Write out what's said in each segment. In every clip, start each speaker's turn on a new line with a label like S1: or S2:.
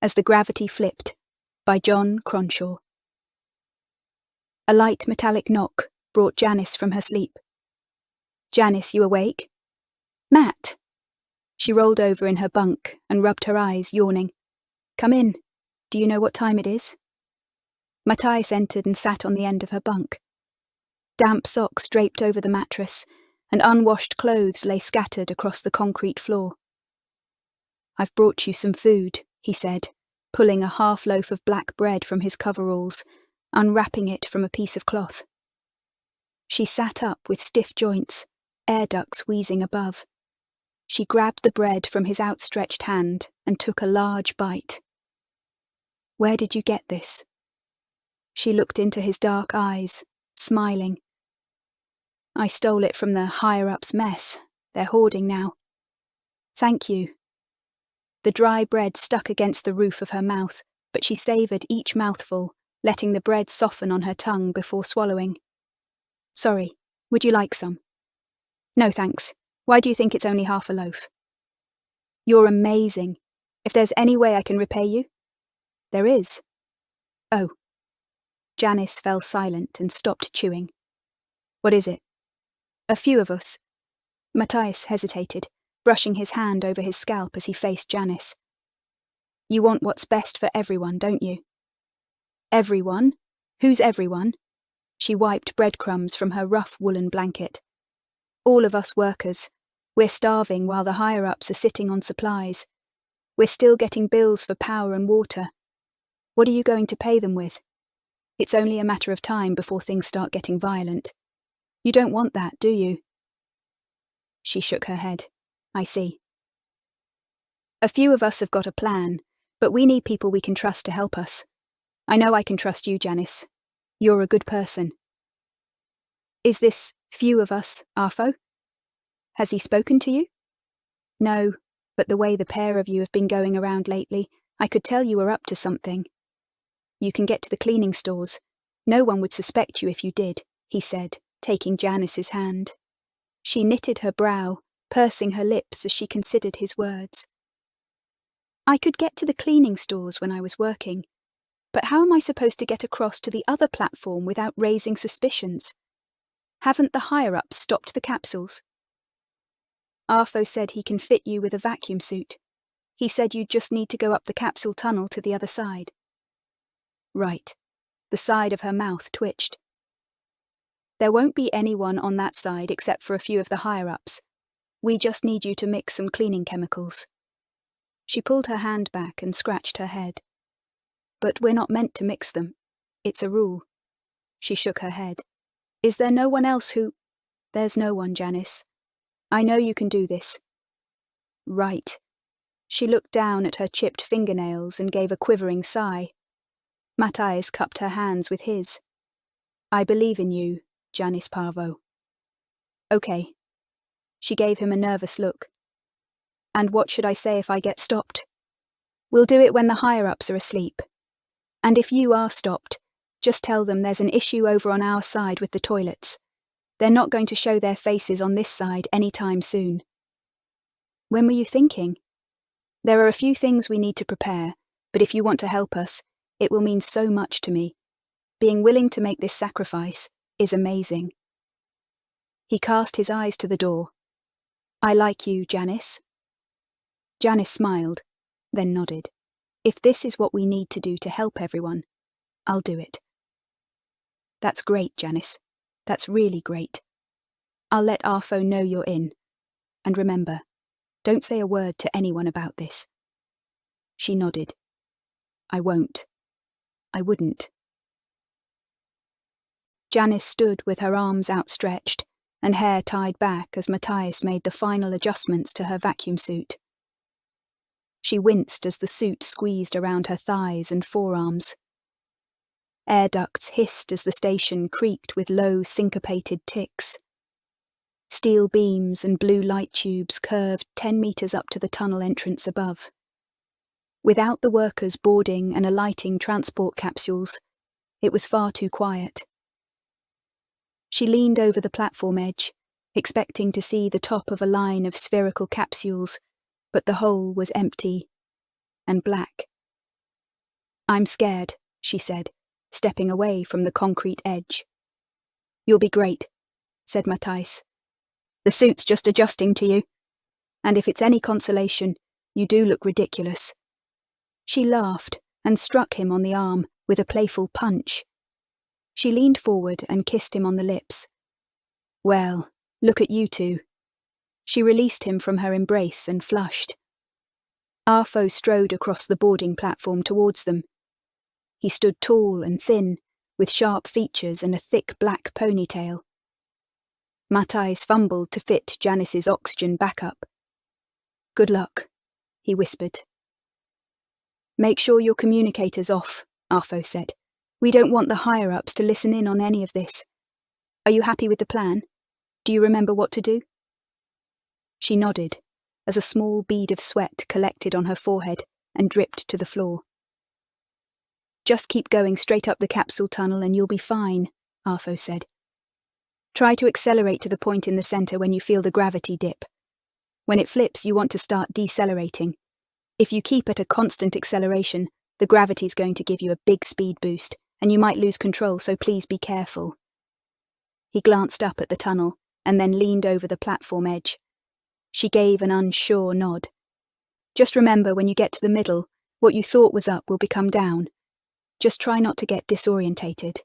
S1: As the Gravity Flipped, by Jon Cronshaw. A light metallic knock brought Janis from her sleep. "Janis, you awake?" "Matt!" She rolled over in her bunk and rubbed her eyes, yawning. "Come in. Do you know what time it is?" Matthias entered and sat on the end of her bunk. Damp socks draped over the mattress, and unwashed clothes lay scattered across the concrete floor. "I've brought you some food," he said, pulling a half loaf of black bread from his coveralls, unwrapping it from a piece of cloth. She sat up with stiff joints, air ducts wheezing above. She grabbed the bread from his outstretched hand and took a large bite. "Where did you get this?" She looked into his dark eyes, smiling. "I stole it from the higher-ups' mess. They're hoarding now." "Thank you." The dry bread stuck against the roof of her mouth, but she savoured each mouthful, letting the bread soften on her tongue before swallowing. "Sorry, would you like some?" "No thanks. Why do you think it's only half a loaf?" "You're amazing. If there's any way I can repay you?" "There is." "Oh." Janis fell silent and stopped chewing. "What is it?" "A few of us." Matthias hesitated, brushing his hand over his scalp as he faced Janis. "You want what's best for everyone, don't you?" "Everyone? Who's everyone?" She wiped breadcrumbs from her rough woolen blanket. "All of us workers. We're starving while the higher-ups are sitting on supplies. We're still getting bills for power and water. What are you going to pay them with? It's only a matter of time before things start getting violent. You don't want that, do you?" She shook her head. "I see." "A few of us have got a plan, but we need people we can trust to help us. I know I can trust you, Janis. You're a good person." "Is this few of us Arfo? Has he spoken to you?" "No, but the way the pair of you have been going around lately, I could tell you were up to something." "You can get to the cleaning stores. No one would suspect you if you did," he said, taking Janis's hand. She knitted her brow, pursing her lips as she considered his words. "I could get to the cleaning stores when I was working, but how am I supposed to get across to the other platform without raising suspicions? Haven't the higher-ups stopped the capsules?" "Arfo said he can fit you with a vacuum suit. He said you'd just need to go up the capsule tunnel to the other side." "Right." The side of her mouth twitched. "There won't be anyone on that side except for a few of the higher-ups. We just need you to mix some cleaning chemicals." She pulled her hand back and scratched her head. "But we're not meant to mix them. It's a rule." She shook her head. "Is there no one else who—" "There's no one, Janis. I know you can do this." "Right." She looked down at her chipped fingernails and gave a quivering sigh. Matthias cupped her hands with his. "I believe in you, Janis Parvo." "Okay." She gave him a nervous look. "And what should I say if I get stopped?" "We'll do it when the higher-ups are asleep. And if you are stopped, just tell them there's an issue over on our side with the toilets. They're not going to show their faces on this side any time soon." "When were you thinking?" "There are a few things we need to prepare, but if you want to help us, it will mean so much to me. Being willing to make this sacrifice is amazing." He cast his eyes to the door. "I like you, Janis." Janis smiled, then nodded. "If this is what we need to do to help everyone, I'll do it." "That's great, Janis. That's really great. I'll let Arfo know you're in. And remember, don't say a word to anyone about this." She nodded. "I won't. I wouldn't." Janis stood with her arms outstretched and hair tied back as Matthias made the final adjustments to her vacuum suit. She winced as the suit squeezed around her thighs and forearms. Air ducts hissed as the station creaked with low, syncopated ticks. Steel beams and blue light tubes curved 10 meters up to the tunnel entrance above. Without the workers boarding and alighting transport capsules, it was far too quiet. She leaned over the platform edge, expecting to see the top of a line of spherical capsules, but the hole was empty and black. I'm scared, she said, stepping away from the concrete edge. You'll be great, said Matthijs. The suit's just adjusting to you. And if it's any consolation, you do look ridiculous. She laughed and struck him on the arm with a playful punch. She leaned forward and kissed him on the lips. Well, look at you two. She released him from her embrace and flushed. Arvo strode across the boarding platform towards them. He stood tall and thin, with sharp features and a thick black ponytail. Matthijs fumbled to fit Janis's oxygen backup. Good luck, he whispered. Make sure your communicator's off, Arvo said. We don't want the higher-ups to listen in on any of this. Are you happy with the plan? Do you remember what to do? She nodded, as a small bead of sweat collected on her forehead and dripped to the floor. Just keep going straight up the capsule tunnel and you'll be fine, Arvo said. Try to accelerate to the point in the center when you feel the gravity dip. When it flips, you want to start decelerating. If you keep at a constant acceleration, the gravity's going to give you a big speed boost, and you might lose control, so please be careful. He glanced up at the tunnel, and then leaned over the platform edge. She gave an unsure nod. Just remember, when you get to the middle, what you thought was up will become down. Just try not to get disorientated.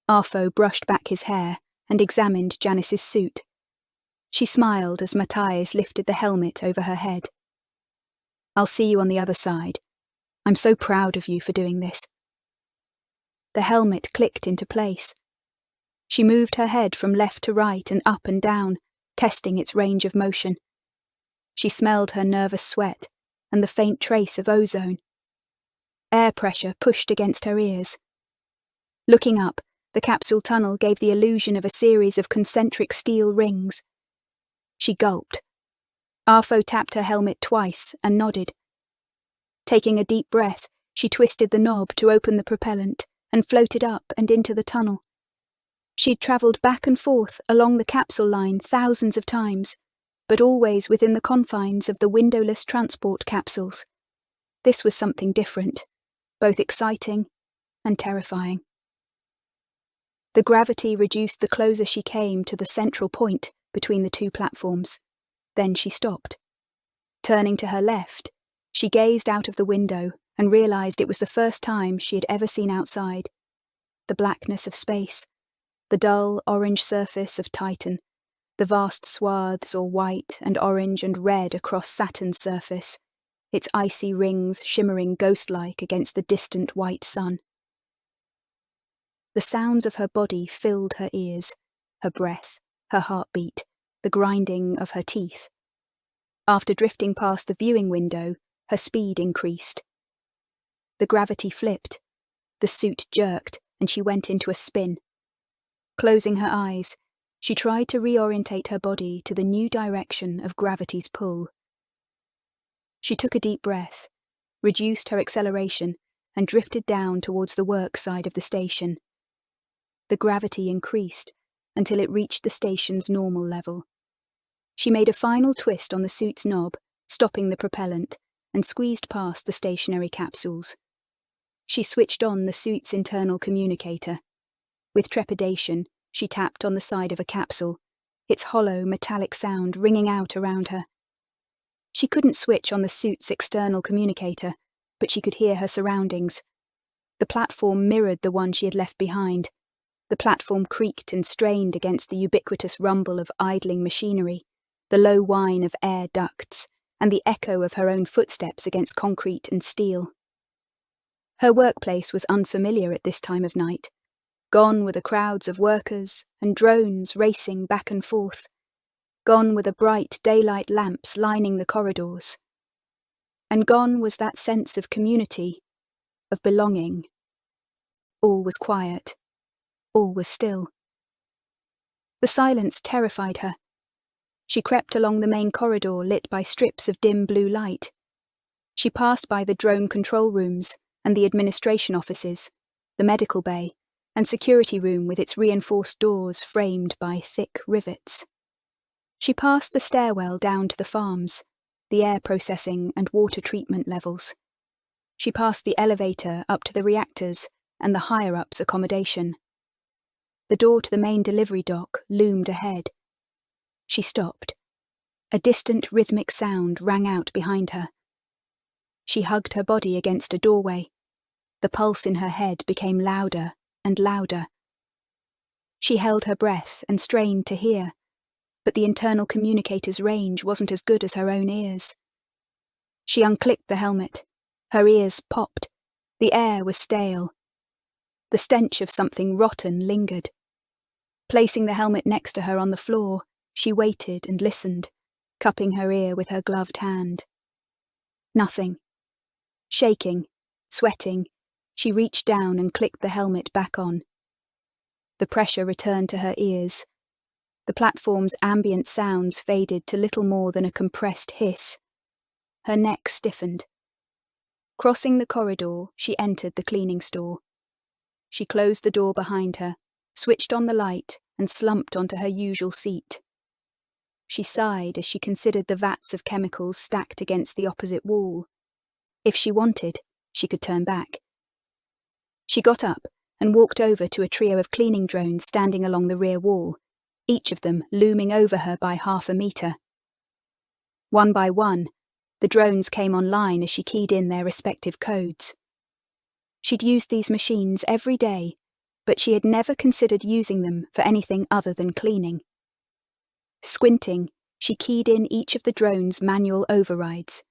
S1: Arvo brushed back his hair and examined Janis's suit. She smiled as Matthijs lifted the helmet over her head. I'll see you on the other side. I'm so proud of you for doing this. The helmet clicked into place. She moved her head from left to right and up and down, testing its range of motion. She smelled her nervous sweat and the faint trace of ozone. Air pressure pushed against her ears. Looking up, the capsule tunnel gave the illusion of a series of concentric steel rings. She gulped. Arvo tapped her helmet twice and nodded. Taking a deep breath, she twisted the knob to open the propellant and floated up and into the tunnel. She'd travelled back and forth along the capsule line thousands of times, but always within the confines of the windowless transport capsules. This was something different, both exciting and terrifying. The gravity reduced the closer she came to the central point between the two platforms. Then she stopped. Turning to her left, she gazed out of the window and realised it was the first time she had ever seen outside. The blackness of space, the dull orange surface of Titan, the vast swaths all white and orange and red across Saturn's surface, its icy rings shimmering ghost-like against the distant white sun. The sounds of her body filled her ears, her breath, her heartbeat, the grinding of her teeth. After drifting past the viewing window, her speed increased. The gravity flipped, the suit jerked, and she went into a spin. Closing her eyes, she tried to reorientate her body to the new direction of gravity's pull. She took a deep breath, reduced her acceleration, and drifted down towards the work side of the station. The gravity increased until it reached the station's normal level. She made a final twist on the suit's knob, stopping the propellant, and squeezed past the stationary capsules. She switched on the suit's internal communicator. With trepidation, she tapped on the side of a capsule, its hollow metallic sound ringing out around her. She couldn't switch on the suit's external communicator, but she could hear her surroundings. The platform mirrored the one she had left behind. The platform creaked and strained against the ubiquitous rumble of idling machinery, the low whine of air ducts, and the echo of her own footsteps against concrete and steel. Her workplace was unfamiliar at this time of night. Gone were the crowds of workers and drones racing back and forth. Gone were the bright daylight lamps lining the corridors. And gone was that sense of community, of belonging. All was quiet. All was still. The silence terrified her. She crept along the main corridor lit by strips of dim blue light. She passed by the drone control rooms and the administration offices, the medical bay, and security room with its reinforced doors framed by thick rivets. She passed the stairwell down to the farms, the air processing and water treatment levels. She passed the elevator up to the reactors and the higher-ups' accommodation. The door to the main delivery dock loomed ahead. She stopped. A distant rhythmic sound rang out behind her. She hugged her body against a doorway. The pulse in her head became louder and louder. She held her breath and strained to hear, but the internal communicator's range wasn't as good as her own ears. She unclicked the helmet. Her ears popped. The air was stale. The stench of something rotten lingered. Placing the helmet next to her on the floor, she waited and listened, cupping her ear with her gloved hand. Nothing. Shaking, sweating, she reached down and clicked the helmet back on. The pressure returned to her ears. The platform's ambient sounds faded to little more than a compressed hiss. Her neck stiffened. Crossing the corridor, she entered the cleaning store. She closed the door behind her, switched on the light, and slumped onto her usual seat. She sighed as she considered the vats of chemicals stacked against the opposite wall. If she wanted, she could turn back. She got up and walked over to a trio of cleaning drones standing along the rear wall, each of them looming over her by 1/2 meter. One by one, the drones came online as she keyed in their respective codes. She'd used these machines every day, but she had never considered using them for anything other than cleaning. Squinting, she keyed in each of the drones' manual overrides.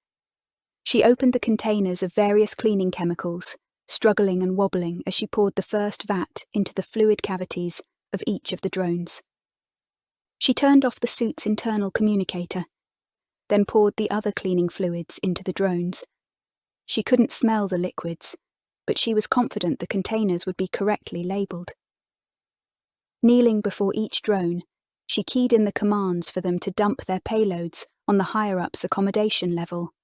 S1: She opened the containers of various cleaning chemicals, struggling and wobbling as she poured the first vat into the fluid cavities of each of the drones. She turned off the suit's internal communicator, then poured the other cleaning fluids into the drones. She couldn't smell the liquids, but she was confident the containers would be correctly labelled. Kneeling before each drone, she keyed in the commands for them to dump their payloads on the higher-ups' accommodation level.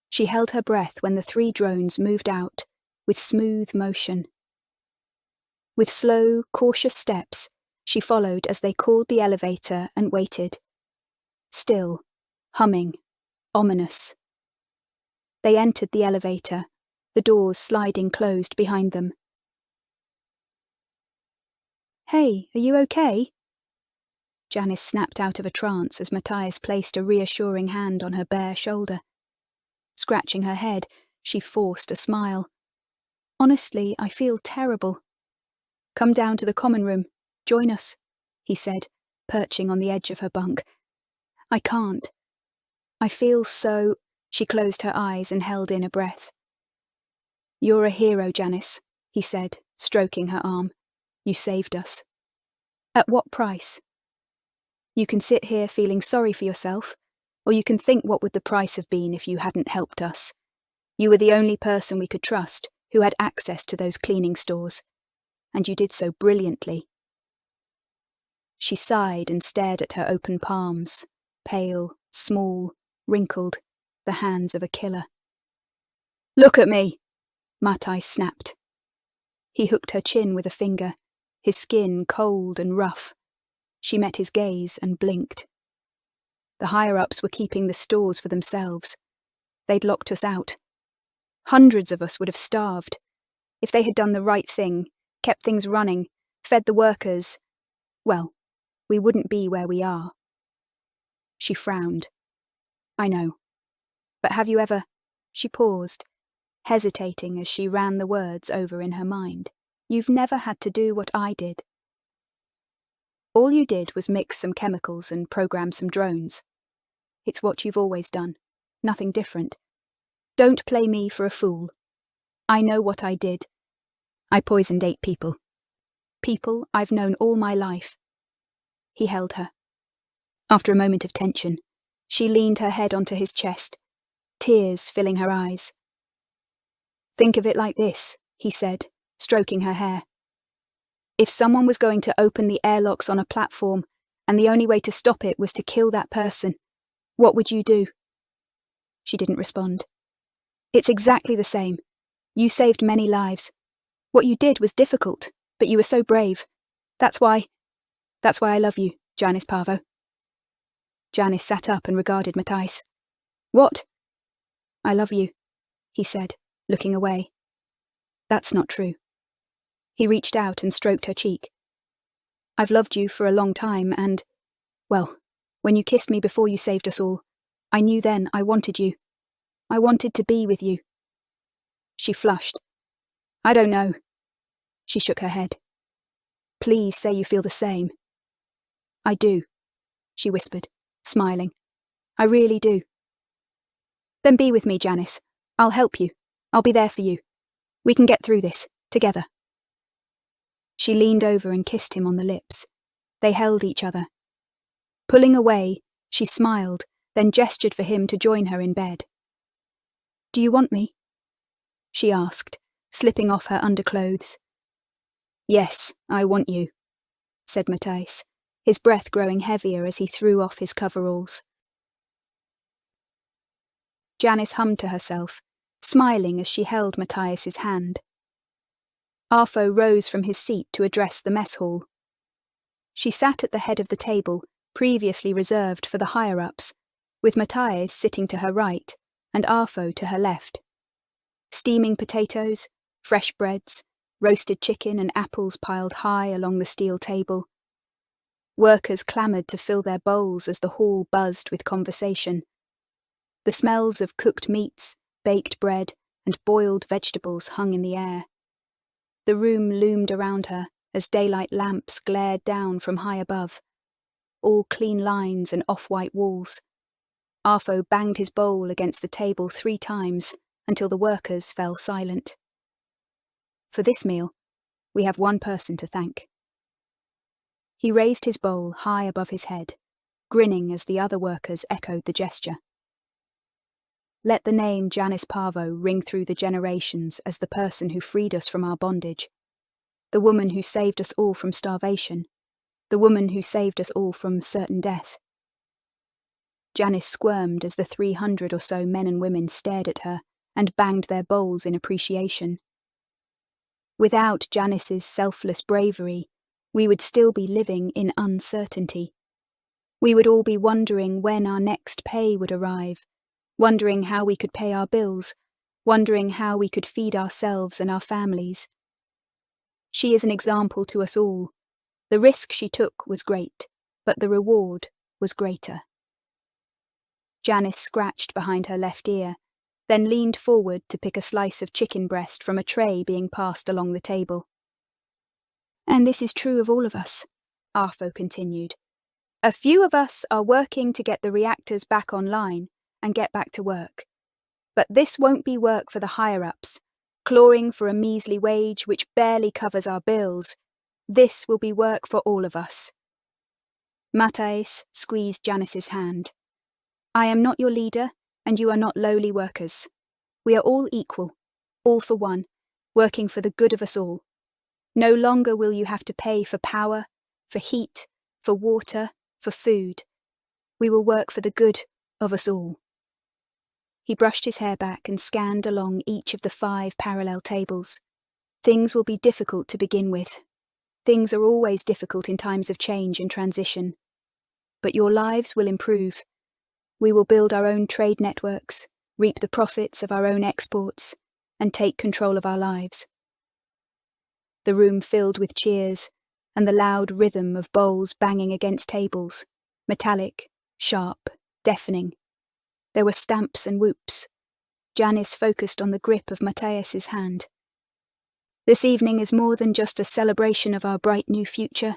S1: She held her breath when the 3 drones moved out, with smooth motion. With slow, cautious steps, she followed as they called the elevator and waited. Still, humming, ominous. They entered the elevator, the doors sliding closed behind them. "Hey, are you okay?" Janis snapped out of a trance as Matthias placed a reassuring hand on her bare shoulder. Scratching her head, she forced a smile. "Honestly, I feel terrible." "Come down to the common room. Join us," he said, perching on the edge of her bunk. "I can't. I feel so—" She closed her eyes and held in a breath. "You're a hero, Janis," he said, stroking her arm. "You saved us." "At what price?" "You can sit here feeling sorry for yourself, or you can think what would the price have been if you hadn't helped us. You were the only person we could trust who had access to those cleaning stores, and you did so brilliantly." She sighed and stared at her open palms, pale, small, wrinkled, the hands of a killer. "Look at me!" Matthias snapped. He hooked her chin with a finger, his skin cold and rough. She met his gaze and blinked. The higher-ups were keeping the stores for themselves. They'd locked us out. Hundreds of us would have starved. If they had done the right thing, kept things running, fed the workers, well, we wouldn't be where we are. She frowned. "I know. But have you ever—" She paused, hesitating as she ran the words over in her mind. "You've never had to do what I did. All you did was mix some chemicals and program some drones. It's what you've always done. Nothing different. Don't play me for a fool. I know what I did. I poisoned 8 people. People I've known all my life." He held her. After a moment of tension, she leaned her head onto his chest, tears filling her eyes. "Think of it like this," he said, stroking her hair. "If someone was going to open the airlocks on a platform, and the only way to stop it was to kill that person, what would you do?" She didn't respond. "It's exactly the same. You saved many lives. What you did was difficult, but you were so brave. That's why I love you, Janis Parvo." Janis sat up and regarded Matthias. "What?" "I love you," he said, looking away. That's not true. He reached out and stroked her cheek. I've loved you for a long time and, well, when you kissed me before you saved us all, I knew then I wanted you. I wanted to be with you. She flushed. I don't know. She shook her head. Please say you feel the same. I do, she whispered, smiling. I really do. Then be with me, Janis. I'll help you. I'll be there for you. We can get through this, together. She leaned over and kissed him on the lips. They held each other. Pulling away, she smiled, then gestured for him to join her in bed. Do you want me? She asked, slipping off her underclothes. Yes, I want you, said Matthijs, his breath growing heavier as he threw off his coveralls. Janis hummed to herself, smiling as she held Matthijs's hand. Arvo rose from his seat to address the mess hall. She sat at the head of the table, previously reserved for the higher-ups, with Matthijs sitting to her right and Arvo to her left. Steaming potatoes, fresh breads, roasted chicken and apples piled high along the steel table. Workers clamoured to fill their bowls as the hall buzzed with conversation. The smells of cooked meats, baked bread, and boiled vegetables hung in the air. The room loomed around her as daylight lamps glared down from high above, all clean lines and off-white walls. Arvo banged his bowl against the table 3 times until the workers fell silent. For this meal, we have one person to thank. He raised his bowl high above his head, grinning as the other workers echoed the gesture. Let the name Janis Parvo ring through the generations as the person who freed us from our bondage, the woman who saved us all from starvation, the woman who saved us all from certain death. Janis squirmed as the 300 or so men and women stared at her and banged their bowls in appreciation. Without Janis's selfless bravery, we would still be living in uncertainty. We would all be wondering when our next pay would arrive, wondering how we could pay our bills, wondering how we could feed ourselves and our families. She is an example to us all. The risk she took was great, but the reward was greater. Janis scratched behind her left ear, then leaned forward to pick a slice of chicken breast from a tray being passed along the table. And this is true of all of us, Arvo continued. A few of us are working to get the reactors back online and get back to work. But this won't be work for the higher-ups, clawing for a measly wage which barely covers our bills. This will be work for all of us. Matthijs squeezed Janis's hand. I am not your leader, and you are not lowly workers. We are all equal, all for one, working for the good of us all. No longer will you have to pay for power, for heat, for water, for food. We will work for the good of us all. He brushed his hair back and scanned along each of the 5 parallel tables. Things will be difficult to begin with. Things are always difficult in times of change and transition. But your lives will improve. We will build our own trade networks, reap the profits of our own exports, and take control of our lives. The room filled with cheers and the loud rhythm of bowls banging against tables, metallic, sharp, deafening. There were stamps and whoops. Janis focused on the grip of Matthijs's hand. This evening is more than just a celebration of our bright new future.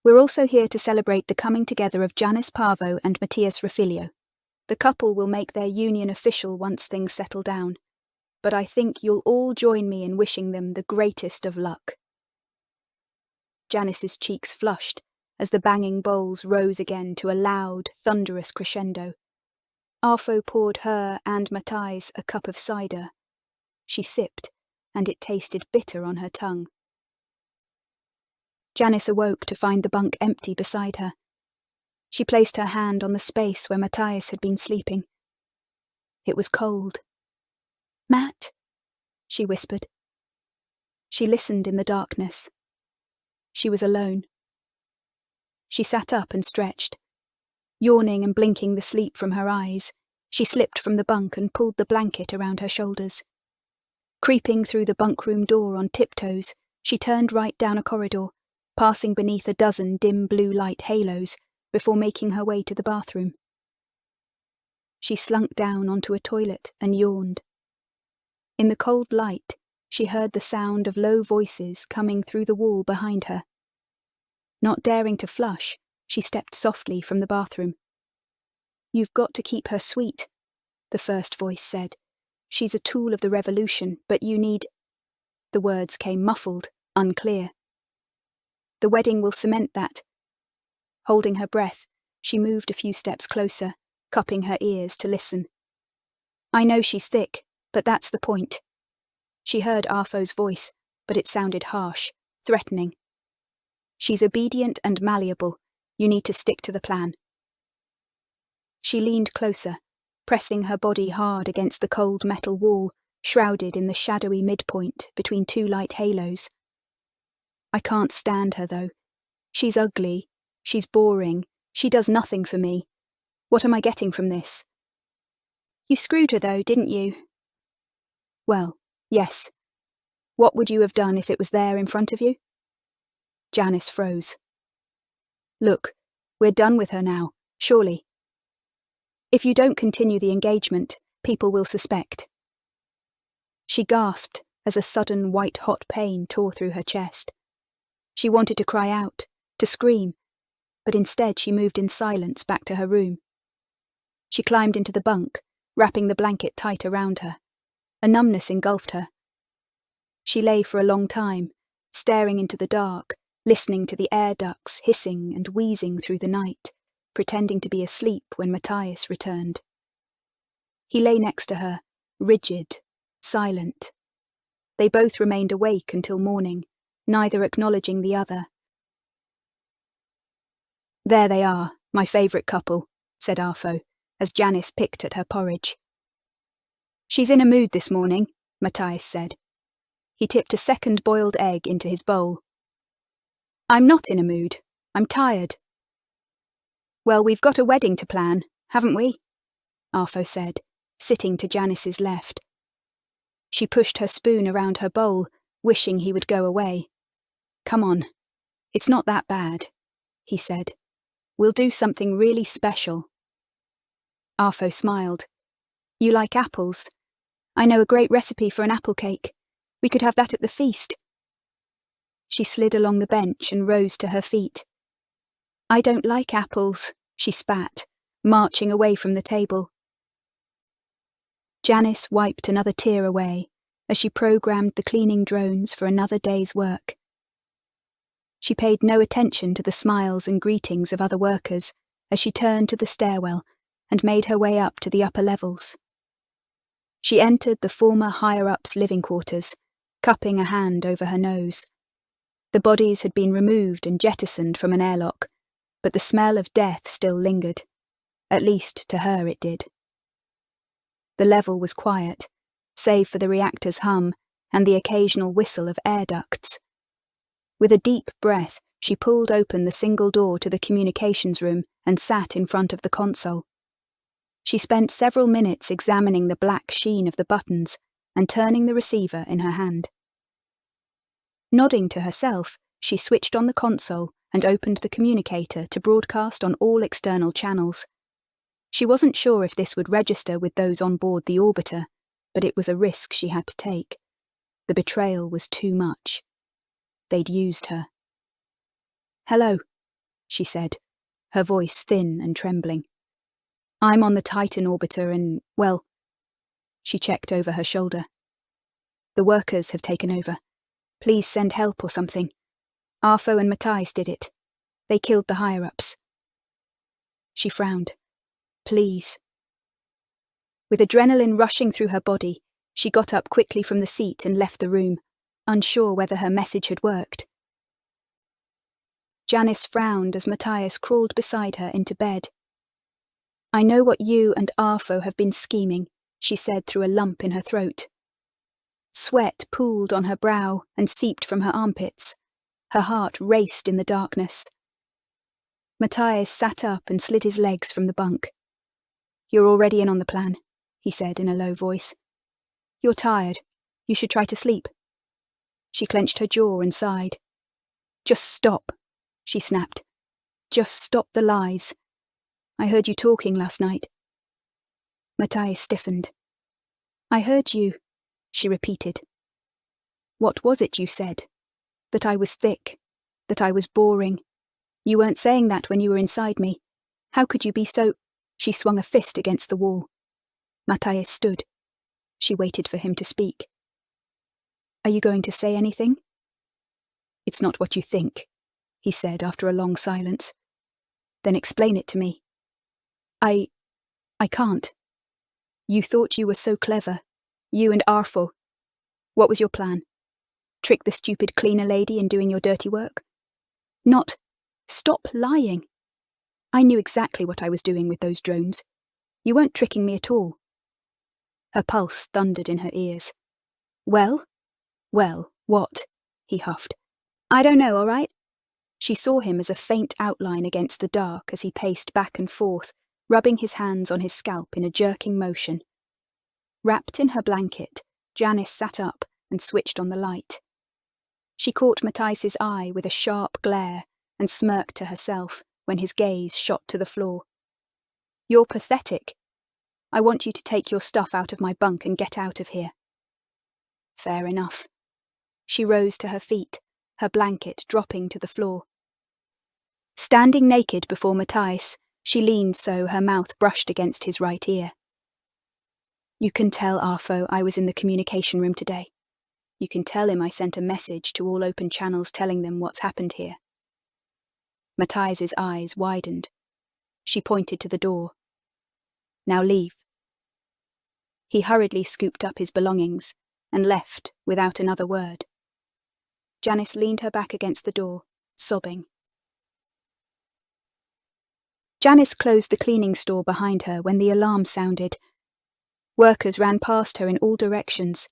S1: We're also here to celebrate the coming together of Janis Parvo and Matthias Refilio. The couple will make their union official once things settle down, but I think you'll all join me in wishing them the greatest of luck. Janis's cheeks flushed as the banging bowls rose again to a loud, thunderous crescendo. Arvo poured her and Matthijs a cup of cider. She sipped, and it tasted bitter on her tongue. Janis awoke to find the bunk empty beside her. She placed her hand on the space where Matthijs had been sleeping. It was cold. Matt, she whispered. She listened in the darkness. She was alone. She sat up and stretched. Yawning and blinking the sleep from her eyes, she slipped from the bunk and pulled the blanket around her shoulders. Creeping through the bunkroom door on tiptoes, she turned right down a corridor, passing beneath a dozen dim blue light halos before making her way to the bathroom. She slunk down onto a toilet and yawned. In the cold light, she heard the sound of low voices coming through the wall behind her. Not daring to flush, she stepped softly from the bathroom. "You've got to keep her sweet," the first voice said. "She's a tool of the revolution, but you need—" The words came muffled, unclear. "The wedding will cement that." Holding her breath, she moved a few steps closer, cupping her ears to listen. "I know she's thick, but that's the point." She heard Arfo's voice, but it sounded harsh, threatening. "She's obedient and malleable. You need to stick to the plan." She leaned closer, pressing her body hard against the cold metal wall, shrouded in the shadowy midpoint between two light halos. "I can't stand her, though. She's ugly, she's boring, she does nothing for me. What am I getting from this?" "You screwed her, though, didn't you?" "Well, yes. What would you have done if it was there in front of you?" Janis froze. "Look, we're done with her now, surely. If you don't continue the engagement, people will suspect." She gasped as a sudden white-hot pain tore through her chest. She wanted to cry out, to scream, but instead she moved in silence back to her room. She climbed into the bunk, wrapping the blanket tight around her. A numbness engulfed her. She lay for a long time, staring into the dark, listening to the air ducts hissing and wheezing through the night, pretending to be asleep when Matthias returned. He lay next to her, rigid, silent. They both remained awake until morning, neither acknowledging the other. "There they are, my favourite couple," said Arfo, as Janis picked at her porridge. "She's in a mood this morning," Matthias said. He tipped a second boiled egg into his bowl. "I'm not in a mood. I'm tired." "Well, we've got a wedding to plan, haven't we?" Arfo said, sitting to Janis's left. She pushed her spoon around her bowl, wishing he would go away. "Come on. It's not that bad," he said. "We'll do something really special." Arfo smiled. "You like apples? I know a great recipe for an apple cake. We could have that at the feast." She slid along the bench and rose to her feet. "I don't like apples," she spat, marching away from the table. Janis wiped another tear away as she programmed the cleaning drones for another day's work. She paid no attention to the smiles and greetings of other workers as she turned to the stairwell and made her way up to the upper levels. She entered the former higher-ups' living quarters, cupping a hand over her nose. The bodies had been removed and jettisoned from an airlock, but the smell of death still lingered. At least to her it did. The level was quiet, save for the reactor's hum and the occasional whistle of air ducts. With a deep breath, she pulled open the single door to the communications room and sat in front of the console. She spent several minutes examining the black sheen of the buttons and turning the receiver in her hand. Nodding to herself, she switched on the console and opened the communicator to broadcast on all external channels. She wasn't sure if this would register with those on board the orbiter, but it was a risk she had to take. The betrayal was too much. They'd used her. "Hello," she said, her voice thin and trembling. "I'm on the Titan orbiter and, well..." She checked over her shoulder. "The workers have taken over. Please send help or something. Arfo and Matthias did it. They killed the higher-ups." She frowned. "Please." With adrenaline rushing through her body, she got up quickly from the seat and left the room, unsure whether her message had worked. Janis frowned as Matthias crawled beside her into bed. "I know what you and Arfo have been scheming," she said through a lump in her throat. Sweat pooled on her brow and seeped from her armpits. Her heart raced in the darkness. Matthias sat up and slid his legs from the bunk. "You're already in on the plan," he said in a low voice. "You're tired. You should try to sleep. She clenched her jaw and sighed. Just stop, she snapped. Just stop the lies. I heard you talking last night. Matthias stiffened. I heard you, she repeated. What was it you said? That I was thick, that I was boring. You weren't saying that when you were inside me. How could you be so... She swung a fist against the wall. Matthias stood. She waited for him to speak. Are you going to say anything? It's not what you think, he said after a long silence. Then explain it to me. I can't. You thought you were so clever. You and Arfo. What was your plan? Trick the stupid cleaner lady in doing your dirty work? Not. Stop lying. I knew exactly what I was doing with those drones. You weren't tricking me at all. Her pulse thundered in her ears. Well? Well, what? He huffed. I don't know, all right? She saw him as a faint outline against the dark as he paced back and forth, rubbing his hands on his scalp in a jerking motion. Wrapped in her blanket, Janis sat up and switched on the light. She caught Matthias's eye with a sharp glare and smirked to herself when his gaze shot to the floor. You're pathetic. I want you to take your stuff out of my bunk and get out of here. Fair enough. She rose to her feet, her blanket dropping to the floor. Standing naked before Matthias, she leaned so her mouth brushed against his right ear. You can tell Arfo I was in the communication room today. You can tell him I sent a message to all open channels telling them what's happened here. Matthias's eyes widened. She pointed to the door. Now leave. He hurriedly scooped up his belongings and left without another word. Janis leaned her back against the door, sobbing. Janis closed the cleaning store behind her when the alarm sounded. Workers ran past her in all directions.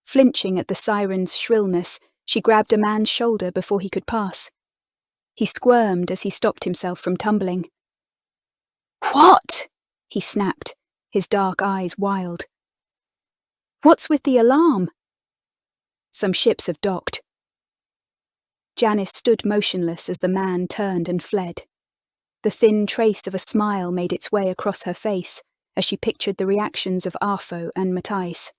S1: Flinching at the siren's shrillness, she grabbed a man's shoulder before he could pass. He squirmed as he stopped himself from tumbling. What? He snapped, his dark eyes wild. What's with the alarm? Some ships have docked. Janis stood motionless as the man turned and fled. The thin trace of a smile made its way across her face as she pictured the reactions of Arfo and Matthias.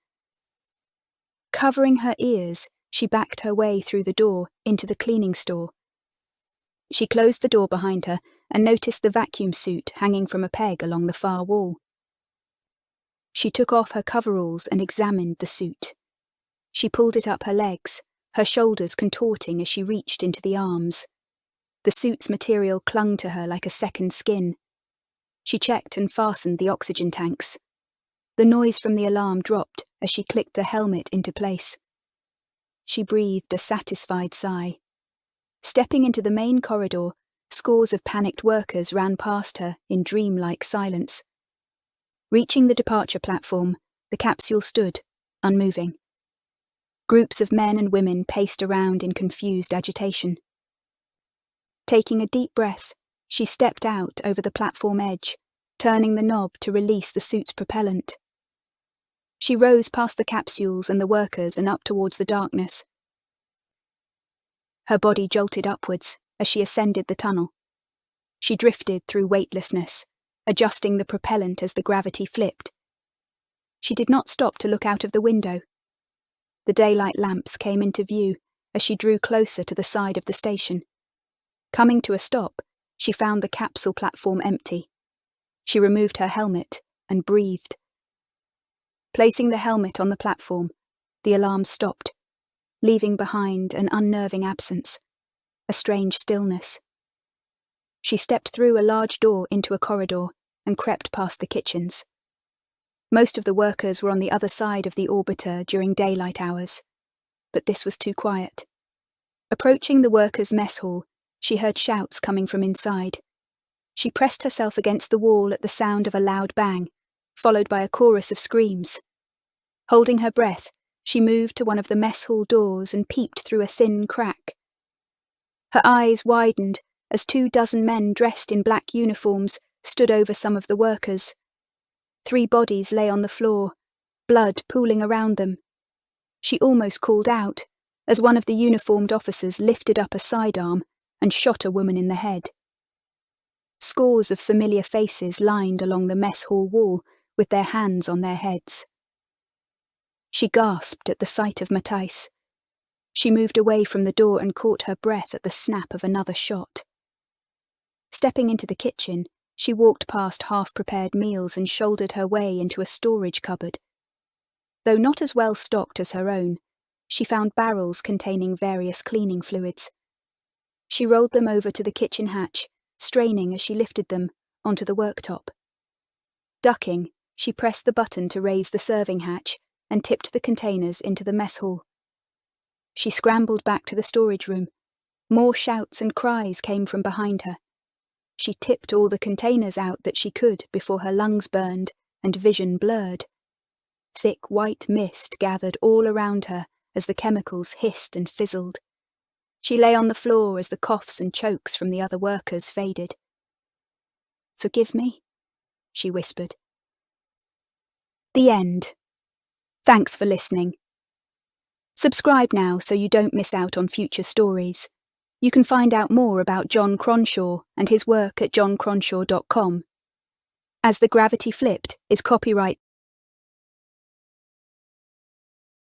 S1: Covering her ears, she backed her way through the door into the cleaning store. She closed the door behind her and noticed the vacuum suit hanging from a peg along the far wall. She took off her coveralls and examined the suit. She pulled it up her legs, her shoulders contorting as she reached into the arms. The suit's material clung to her like a second skin. She checked and fastened the oxygen tanks. The noise from the alarm dropped as she clicked the helmet into place. She breathed a satisfied sigh. Stepping into the main corridor, scores of panicked workers ran past her in dreamlike silence. Reaching the departure platform, the capsule stood, unmoving. Groups of men and women paced around in confused agitation. Taking a deep breath, she stepped out over the platform edge, turning the knob to release the suit's propellant. She rose past the capsules and the workers and up towards the darkness. Her body jolted upwards as she ascended the tunnel. She drifted through weightlessness, adjusting the propellant as the gravity flipped. She did not stop to look out of the window. The daylight lamps came into view as she drew closer to the side of the station. Coming to a stop, she found the capsule platform empty. She removed her helmet and breathed. Placing the helmet on the platform, the alarm stopped, leaving behind an unnerving absence, a strange stillness. She stepped through a large door into a corridor and crept past the kitchens. Most of the workers were on the other side of the orbiter during daylight hours, but this was too quiet. Approaching the workers' mess hall, she heard shouts coming from inside. She pressed herself against the wall at the sound of a loud bang, followed by a chorus of screams. Holding her breath, she moved to one of the mess hall doors and peeped through a thin crack. Her eyes widened as 24 men dressed in black uniforms stood over some of the workers. 3 bodies lay on the floor, blood pooling around them. She almost called out as one of the uniformed officers lifted up a sidearm and shot a woman in the head. Scores of familiar faces lined along the mess hall wall with their hands on their heads. She gasped at the sight of Matthijs. She moved away from the door and caught her breath at the snap of another shot. Stepping into the kitchen, she walked past half-prepared meals and shouldered her way into a storage cupboard. Though not as well stocked as her own, she found barrels containing various cleaning fluids. She rolled them over to the kitchen hatch, straining as she lifted them onto the worktop. Ducking, she pressed the button to raise the serving hatch and tipped the containers into the mess hall. She scrambled back to the storage room. More shouts and cries came from behind her. She tipped all the containers out that she could before her lungs burned and vision blurred. Thick white mist gathered all around her as the chemicals hissed and fizzled. She lay on the floor as the coughs and chokes from the other workers faded. "Forgive me," she whispered. The end. Thanks for listening. Subscribe now so you don't miss out on future stories. You can find out more about Jon Cronshaw and his work at joncronshaw.com. As the Gravity Flipped is copyright